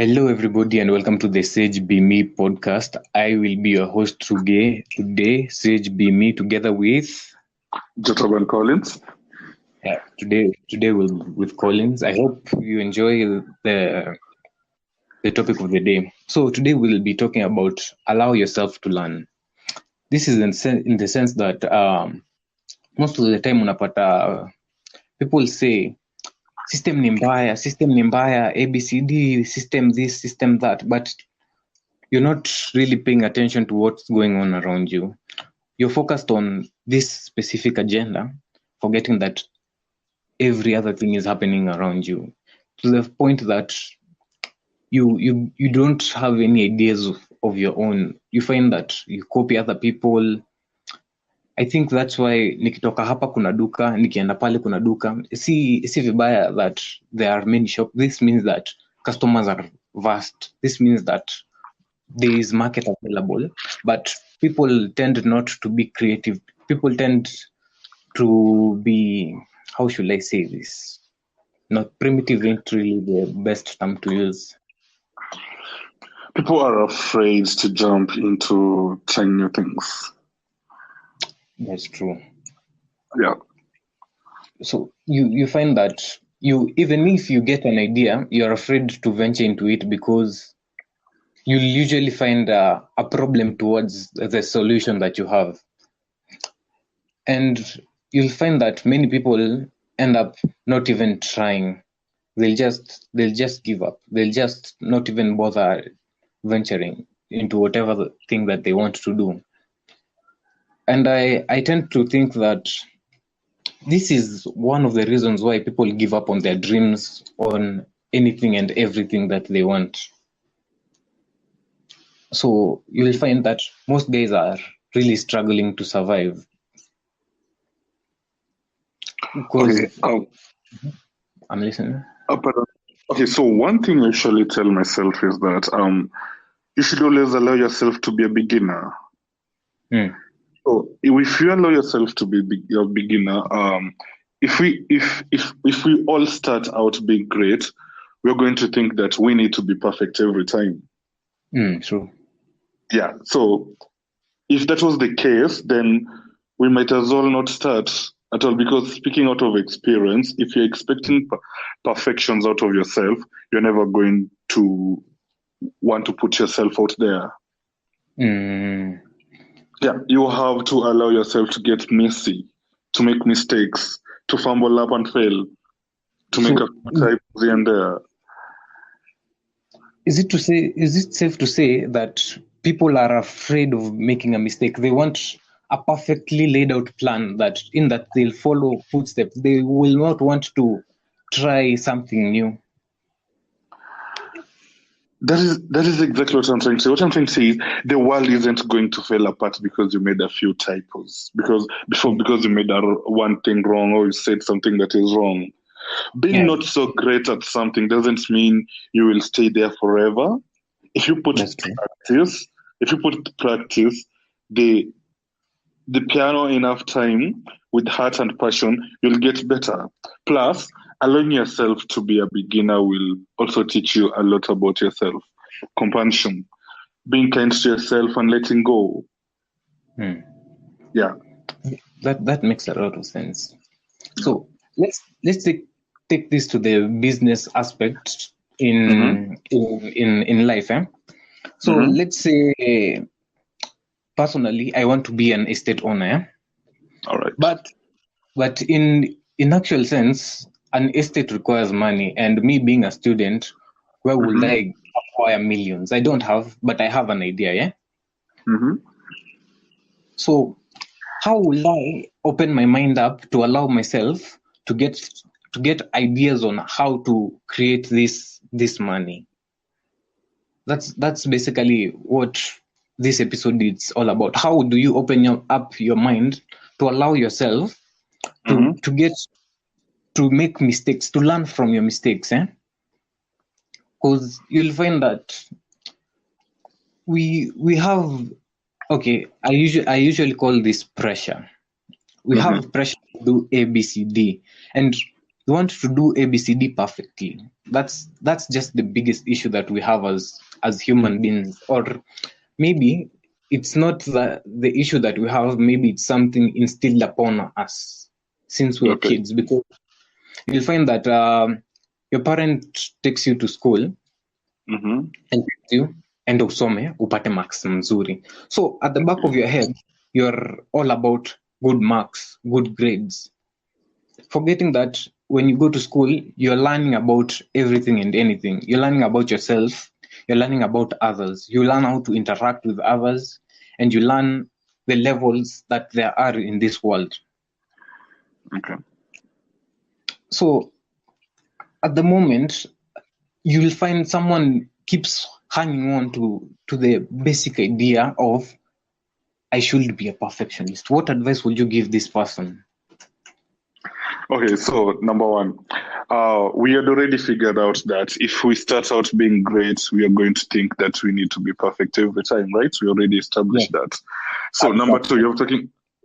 Hello, everybody, and welcome to the Sage Be Me podcast. I will be your host today, Sage Be Me, together with Geotaban Collins. today we'll with Collins. I hope you enjoy the topic of the day. So today we'll be talking about allow yourself to learn. This is in the sense that most of the time unapata people say system ni mbaya, ABCD, system this, system that, but you're not really paying attention to what's going on around you. You're focused on this specific agenda, forgetting that every other thing is happening around you, to the point that you don't have any ideas of your own. You find that you copy other people. I think that's why nikitoka hapa kuna duka, nikienda pale kuna duka. Si vibaya that there are many shops. This means that customers are vast. This means that there is market available, but people tend not to be creative. People tend to be, how should I say this? Not primitive ain't really the best term to use. People are afraid to jump into trying new things. That's true. Yeah. So you find that even if you get an idea, you're afraid to venture into it because you'll usually find a problem towards the solution that you have. And you'll find that many people end up not even trying. They'll just give up. They'll just not even bother venturing into whatever thing that they want to do. And I tend to think that this is one of the reasons why people give up on their dreams, on anything and everything that they want. So you'll find that most guys are really struggling to survive. Okay. I'm listening. Okay, so one thing I usually tell myself is that you should always allow yourself to be a beginner. So if you allow yourself to be a beginner, if we all start out being great, we're going to think that we need to be perfect every time. True. Yeah. So if that was the case, then we might as well not start at all, because speaking out of experience, if you're expecting perfections out of yourself, you're never going to want to put yourself out there. Yeah, you have to allow yourself to get messy, to make mistakes, to fumble up and fail, to make a type here and there. Is it safe to say that people are afraid of making a mistake? They want a perfectly laid out plan that they'll follow footsteps. They will not want to try something new. That is exactly what I'm trying to say. What I'm trying to say is the world isn't going to fall apart because you made a few typos, because you made one thing wrong, or you said something that is wrong. Being not so great at something doesn't mean you will stay there forever. If you put practice, the piano enough time with heart and passion, you'll get better. Plus, allowing yourself to be a beginner will also teach you a lot about yourself. Compassion, being kind to yourself and letting go. Yeah. That makes a lot of sense. So let's take this to the business aspect in life. So let's say personally, I want to be an estate owner. All right. But in actual sense, an estate requires money, and me being a student, where would I acquire millions? I don't have, but I have an idea. Yeah. So how will I open my mind up to allow myself to get ideas on how to create this money? That's basically what this episode is all about. How do you open up your mind to allow yourself to make mistakes, to learn from your mistakes? Because you'll find that we have, okay, I usually call this pressure. We have pressure to do A, B, C, D, and you want to do ABCD perfectly. That's just the biggest issue that we have as human beings. Or maybe it's not the issue that we have. Maybe it's something instilled upon us since we were kids. Because you'll find that your parent takes you to school and tells you, enda usome upate marks mzuri. So at the back of your head, you're all about good marks, good grades, forgetting that when you go to school, you're learning about everything and anything. You're learning about yourself, you're learning about others, you learn how to interact with others, and you learn the levels that there are in this world. Okay. So at the moment, you'll find someone keeps hanging on to the basic idea of, I should be a perfectionist. What advice would you give this person? Okay, so number one, we had already figured out that if we start out being great, we are going to think that we need to be perfect every time, right? We already established that. So number two,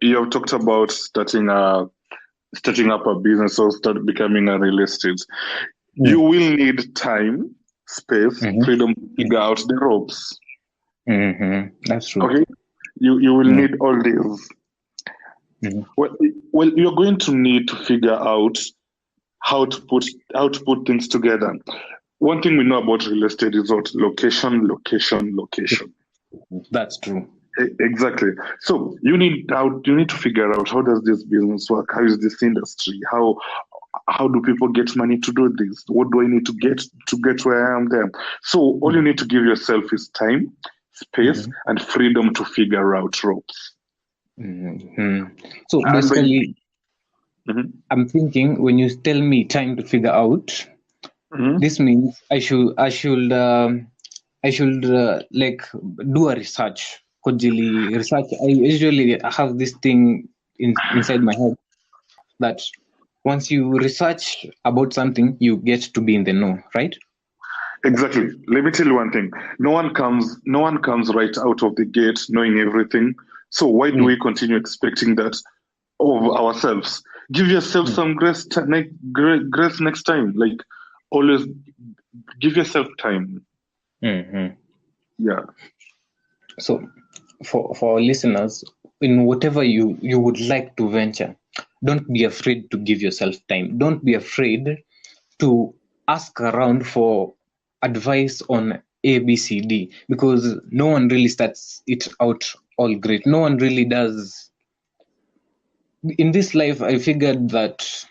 you have talked about starting up a business or start becoming a real estate. You will need time, space, freedom to figure out the ropes. That's true. Okay, you will need all these. Well, you're going to need to figure out how to put things together. One thing we know about real estate is what location. That's true. Exactly. So you need to figure out, how does this business work? How is this industry? How do people get money to do this? What do I need to get where I am there? So all you need to give yourself is time, space, and freedom to figure out ropes. So basically, I'm thinking when you tell me time to figure out, this means I should like do a research. Research. I usually have this thing inside my head that once you research about something, you get to be in the know, right? Exactly. Let me tell you one thing. No one comes right out of the gate knowing everything. So why do we continue expecting that of ourselves? Give yourself some grace next time. Like, always give yourself time. Yeah. So for our listeners, in whatever you would like to venture, don't be afraid to give yourself time. Don't be afraid to ask around for advice on ABCD, because no one really starts it out all great. No one really does. In this life, I figured that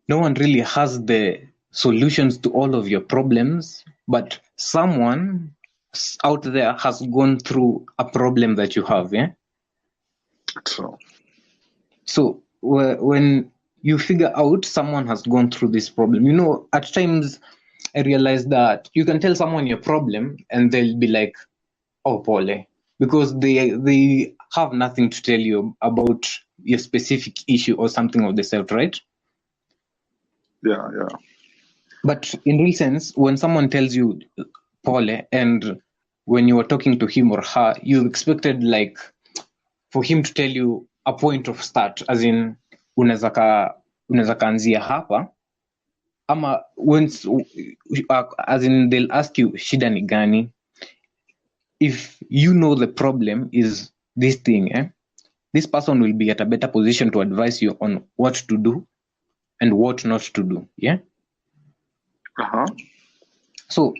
no one really has the solutions to all of your problems, but someone out there has gone through a problem that you have. Yeah. So when you figure out someone has gone through this problem, at times I realize that you can tell someone your problem and they'll be like, oh, Paul, because they have nothing to tell you about your specific issue or something of the sort, right? Yeah. But in real sense, when someone tells you, Paul, and when you were talking to him or her, you expected like for him to tell you a point of start, as in unaweza kaanzia hapa, ama as in they'll ask you shida ni gani. If you know the problem is this thing, this person will be at a better position to advise you on what to do and what not to do. Yeah. So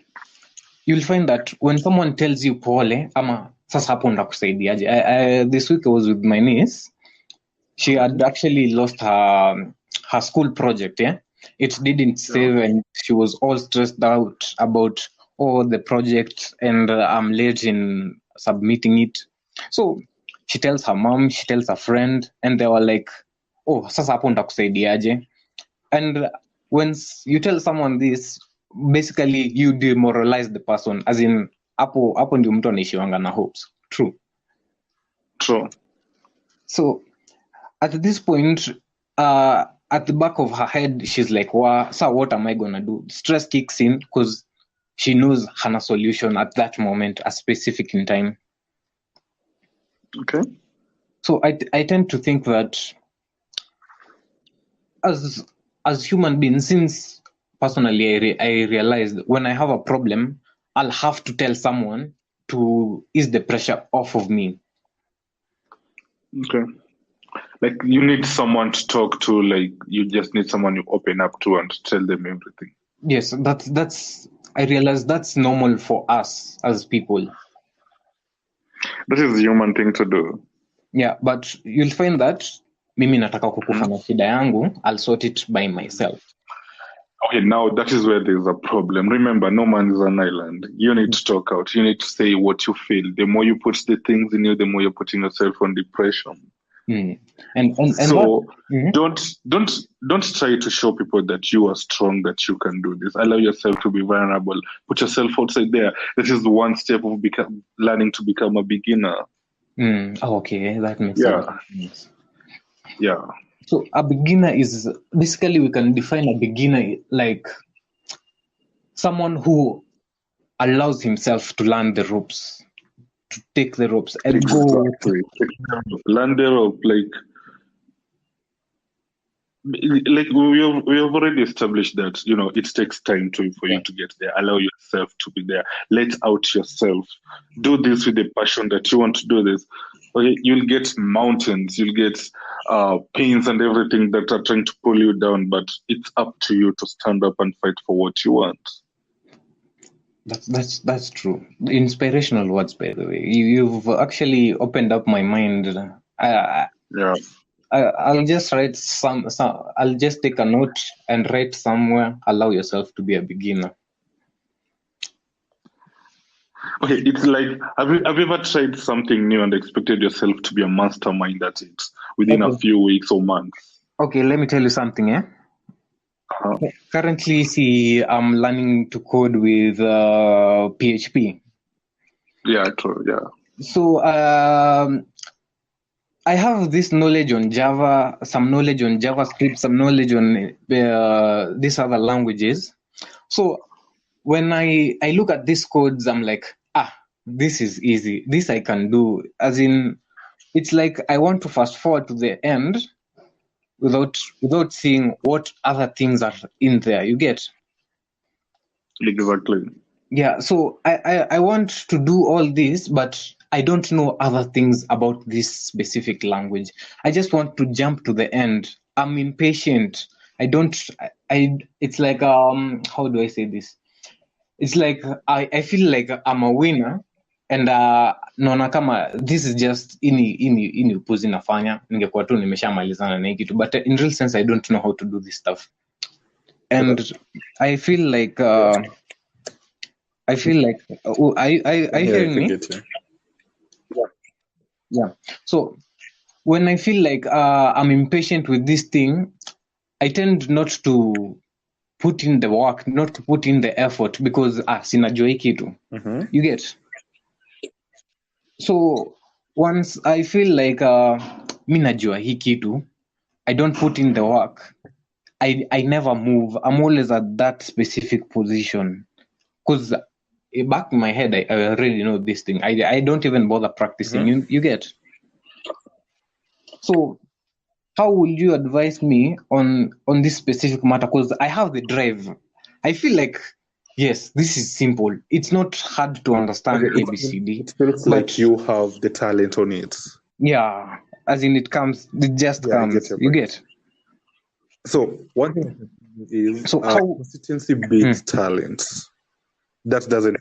you'll find that when someone tells you pole, ama sasa hapo ndakusaidiaje. This week I was with my niece. She had actually lost her school project. Yeah, it didn't save, and she was all stressed out about all the projects, and I'm late in submitting it. So she tells her mom, she tells her friend, and they were like, "Oh, sasa hapo ndakusaidiaje?" And when you tell someone this, basically you demoralize the person, as in hapo ndio mtu anaishiwanga na hopes. True. So at this point, at the back of her head, she's like, wow, so what am I gonna do? Stress kicks in because she knows hana solution at that moment, a specific in time. Okay. So I tend to think that as human beings, since personally I realized when I have a problem, I'll have to tell someone to ease the pressure off of me. Okay. Like you need someone to talk to, like you just need someone you open up to and tell them everything. Yes, that's I realize that's normal for us as people. That is a human thing to do. Yeah, but you'll find that mimi nataka kukufa na shida yangu, I'll sort it by myself. Okay, now that is where there's a problem. Remember, no man is an island. You need to talk out. You need to say what you feel. The more you put the things in you, the more you're putting yourself on depression. And so don't try to show people that you are strong, that you can do this. Allow yourself to be vulnerable. Put yourself outside there. That is one step of learning to become a beginner. Okay, that makes sense. Yeah. So a beginner is basically, we can define a beginner like someone who allows himself to learn the ropes, to take the ropes and exactly. Learn the rope, like we have already established that it takes time for you to get there. Allow yourself to be there. Let out yourself. Do this with the passion that you want to do this. Okay, you'll get mountains, you'll get pains and everything that are trying to pull you down, but it's up to you to stand up and fight for what you want. That's true. Inspirational words, by the way. You've actually opened up my mind. Yeah. I'll just write I'll just take a note and write somewhere, allow yourself to be a beginner. Okay, it's like, have you ever tried something new and expected yourself to be a mastermind at it within a few weeks or months? Okay, let me tell you something, Currently, I'm learning to code with PHP. Yeah, true, yeah. So, I have this knowledge on Java, some knowledge on JavaScript, some knowledge on these other languages. So when I look at these codes, I'm like, this is easy. This I can do. As in, it's like I want to fast forward to the end without seeing what other things are in there. You get? Exactly. Yeah. So I want to do all this, but I don't know other things about this specific language. I just want to jump to the end. I'm impatient. It's like, how do I say this? It's like, I feel like I'm a winner and naona kama this is just ini upuzi nafanya, ningekuwa tu nimeshamalizana na hii kitu, but in real sense I don't know how to do this stuff. And I feel like I hear me. Yeah. So when I feel like I'm impatient with this thing, I tend not to put in the work, not to put in the effort, because sinajua hii kitu. You get? So once I feel like mi najua hii kitu, I don't put in the work, I never move. I'm always at that specific position, because back in my head I already know this thing. I don't even bother practicing. You get? So how will you advise me on this specific matter? Because I have the drive. I feel like, yes, this is simple. It's not hard to understand ABCD. It feels like you have the talent on it. Yeah, as in it just comes. You get? So one thing is consistency beats talent. That doesn't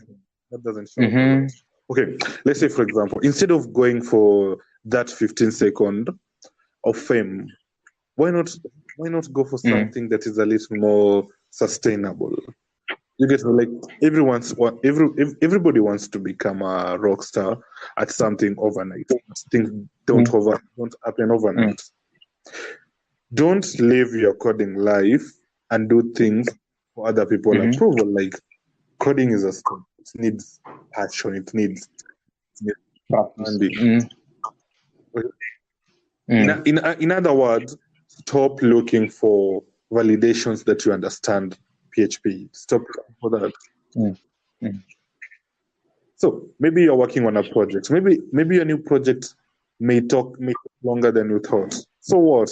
show. Okay, let's say, for example, instead of going for that 15 second of fame, why not go for something that is a little more sustainable? You get, like, everybody wants to become a rock star at something overnight. Things don't happen overnight. Don't live your coding life and do things for other people approval. Like, coding is a skill. It needs passion. It needs understanding. In other words, stop looking for validations that you understand PHP. Stop looking for that. So maybe you're working on a project. Maybe a new project may take longer than you thought. So what?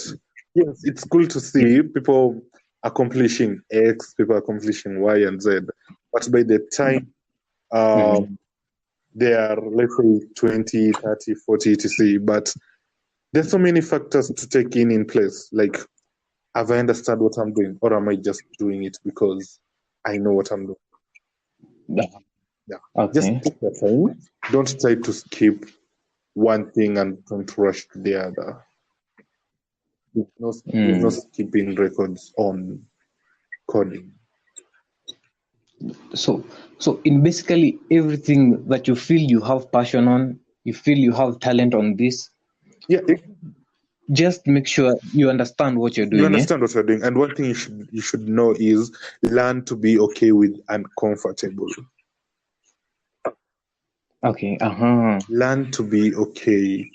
Yes, it's cool to see people accomplishing X, people accomplishing Y and Z. But by the time they are, let's say, 20, 30, 40 etc. But there's so many factors to take in place. Like, have I understood what I'm doing, or am I just doing it because I know what I'm doing? Yeah. Just Okay. take your time. Don't try to skip one thing and don't rush to the other. There's no skipping records on coding. So in basically everything that you feel you have passion on, you feel you have talent on this, Yeah, just make sure you understand what you're doing. you understand what you're doing. And one thing you should know is learn to be okay with uncomfortable. Okay. Learn to be okay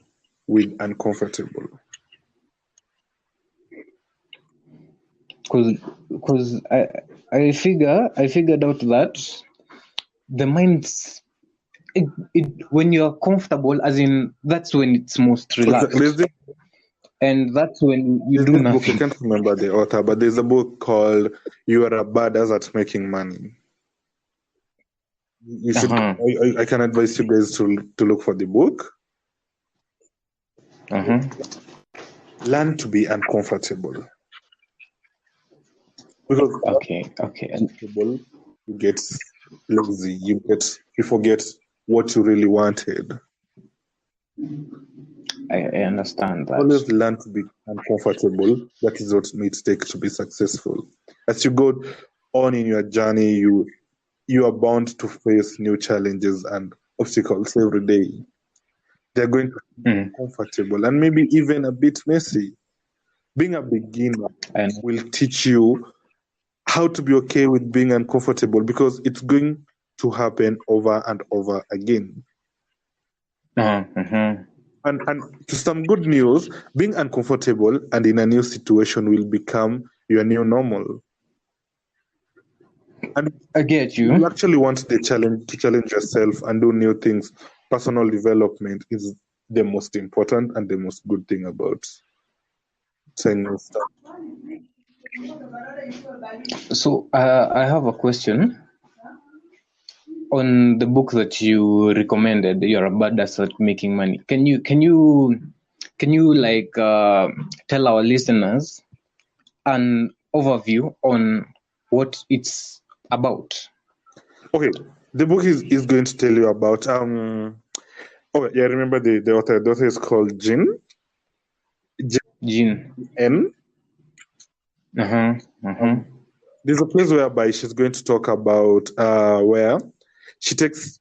with uncomfortable. Because I figured out that the mind's when you're comfortable, as in that's when it's most relaxed, and that's when you do nothing. Book, I can't remember the author, but there's a book called "You Are a Badass at Making Money." You should. I can advise you guys to look for the book. Learn to be uncomfortable. Because you get lazy. You forget what you really wanted. I understand that. Always learn to be uncomfortable. That is what it takes to be successful. As you go on in your journey, you are bound to face new challenges and obstacles every day. They're going to be uncomfortable and maybe even a bit messy. Being a beginner will teach you how to be okay with being uncomfortable, because it's going to happen over and over again. And to some good news, being uncomfortable and in a new situation will become your new normal. And I get you. You actually want the challenge to challenge yourself and do new things. Personal development is the most important and the most good thing about saying new stuff. So I have a question. On the book that you recommended, You're a Badass at Making Money. Can you like tell our listeners an overview on what it's about? Okay, the book is going to tell you about remember the author. The author is called Jean. N. There's a place whereby she's going to talk about where she takes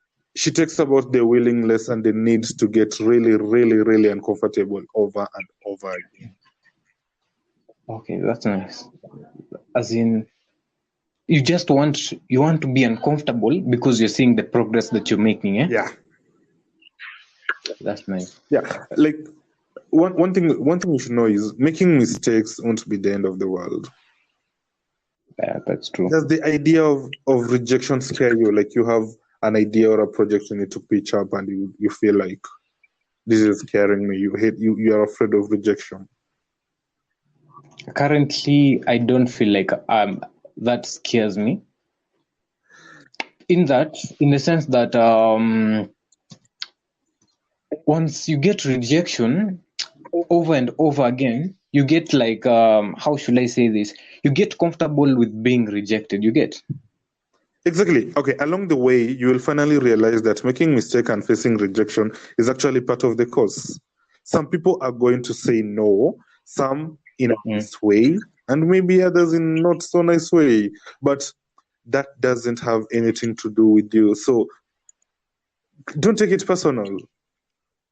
about the willingness and the need to get really, really, really uncomfortable over and over again. Okay, that's nice. As in, you want to be uncomfortable because you're seeing the progress that you're making, eh? Yeah. That's nice. Yeah. Like one thing you should know is making mistakes won't be the end of the world. Yeah, that's true. Does the idea of rejection scare you? Like you have an idea or a project you need to pitch up and you feel like this is scaring me. You are afraid of rejection. Currently, I don't feel like that scares me. In the sense that once you get rejection over and over again, you get like how should I say this? You get comfortable with being rejected. You get. Exactly. Okay. Along the way, you will finally realize that making mistake and facing rejection is actually part of the course. Some people are going to say no, some in a nice way, and maybe others in not so nice way. But that doesn't have anything to do with you. So don't take it personal.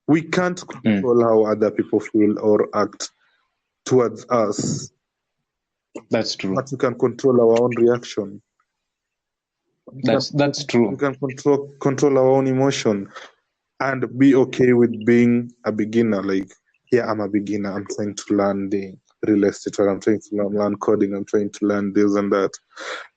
We can't control how other people feel or act towards us. That's true. But we can control our own reaction. That's true. We can control our own emotion and be okay with being a beginner. Like, yeah, I'm a beginner. I'm trying to learn the real estate, or I'm trying to learn coding. I'm trying to learn this and that.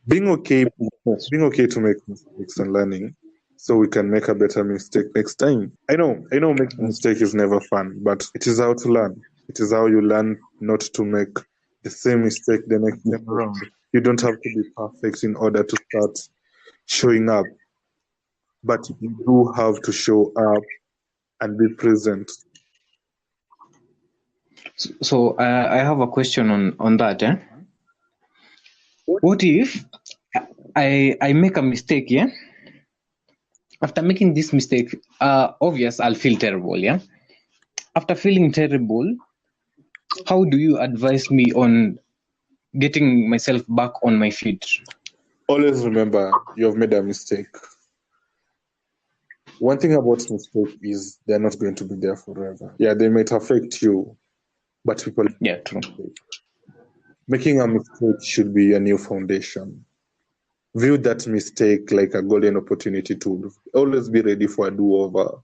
Being okay to make mistakes and learning, so we can make a better mistake next time. I know making a mistake is never fun, but it is how to learn. It is how you learn not to make the same mistake the next time around. You don't have to be perfect in order to start showing up, but you do have to show up and be present. So I have a question on that. What if I make a mistake? Yeah. After making this mistake, obvious I'll feel terrible. Yeah. After feeling terrible, how do you advise me on getting myself back on my feet? Always remember you have made a mistake. One thing about mistake is they're not going to be there forever. Yeah, they might affect you, but people. Yeah, true. Making a mistake should be a new foundation. View that mistake like a golden opportunity to always be ready for a do-over.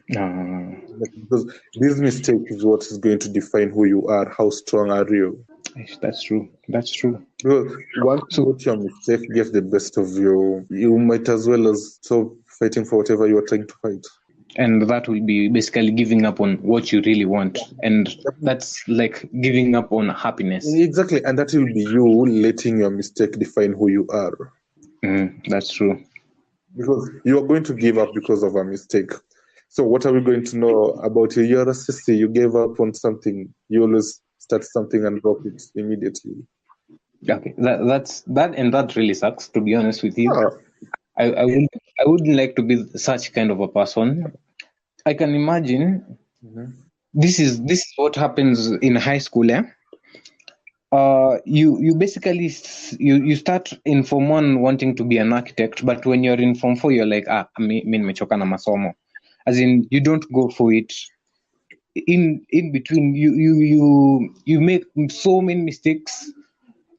Because this mistake is what is going to define who you are. How strong are you? That's true. Because once your mistake gets the best of you, you might as well as stop fighting for whatever you are trying to fight. And that will be basically giving up on what you really want. And that's like giving up on happiness. Exactly. And that will be you letting your mistake define who you are. That's true. Because you are going to give up because of a mistake. So what are we going to know about you? You're a sissy. You gave up on something. You always start something and drop it immediately. Okay, that really sucks, to be honest with you. I wouldn't like to be such kind of a person. I can imagine this is what happens in high school. You basically you start in Form 1 wanting to be an architect, but when you're in Form 4, you're like, mi nimechoka na masomo. As in, you don't go for it. In between, you make so many mistakes.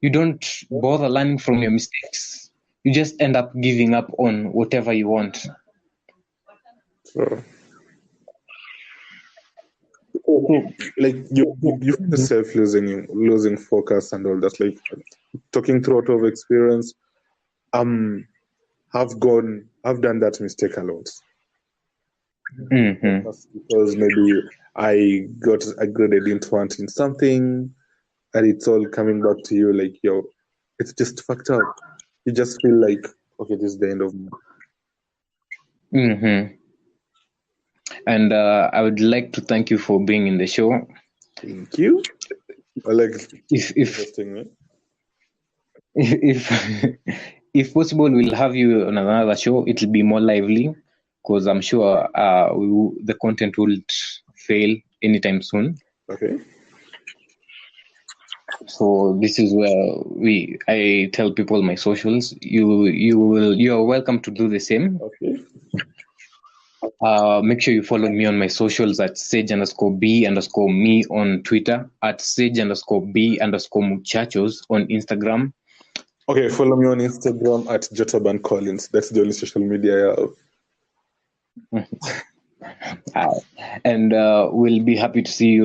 You don't bother learning from your mistakes. You just end up giving up on whatever you want. Like you find yourself losing focus and all that. Like talking through out of experience, I've done that mistake a lot. Because maybe I didn't want in something, and it's all coming back to you like, yo, it's just fucked up. You just feel like, okay, this is the end of me. And I would like to thank you for being in the show. Thank you. If possible, we'll have you on another show. It'll be more lively, because I'm sure the content will fail anytime soon. Okay. So this is where I tell people my socials. You are welcome to do the same. Okay. Make sure you follow me on my socials at sage_b_me on Twitter, at sage_b_muchachos on Instagram. Okay, follow me on Instagram at Geotaban Collins. That's the only social media I have. And we'll be happy to see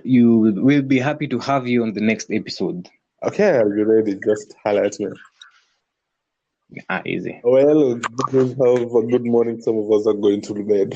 you we'll be happy to have you on the next episode. Okay, I'll be ready. Just holler at me. Easy. Well, have a good morning. Some of us are going to bed.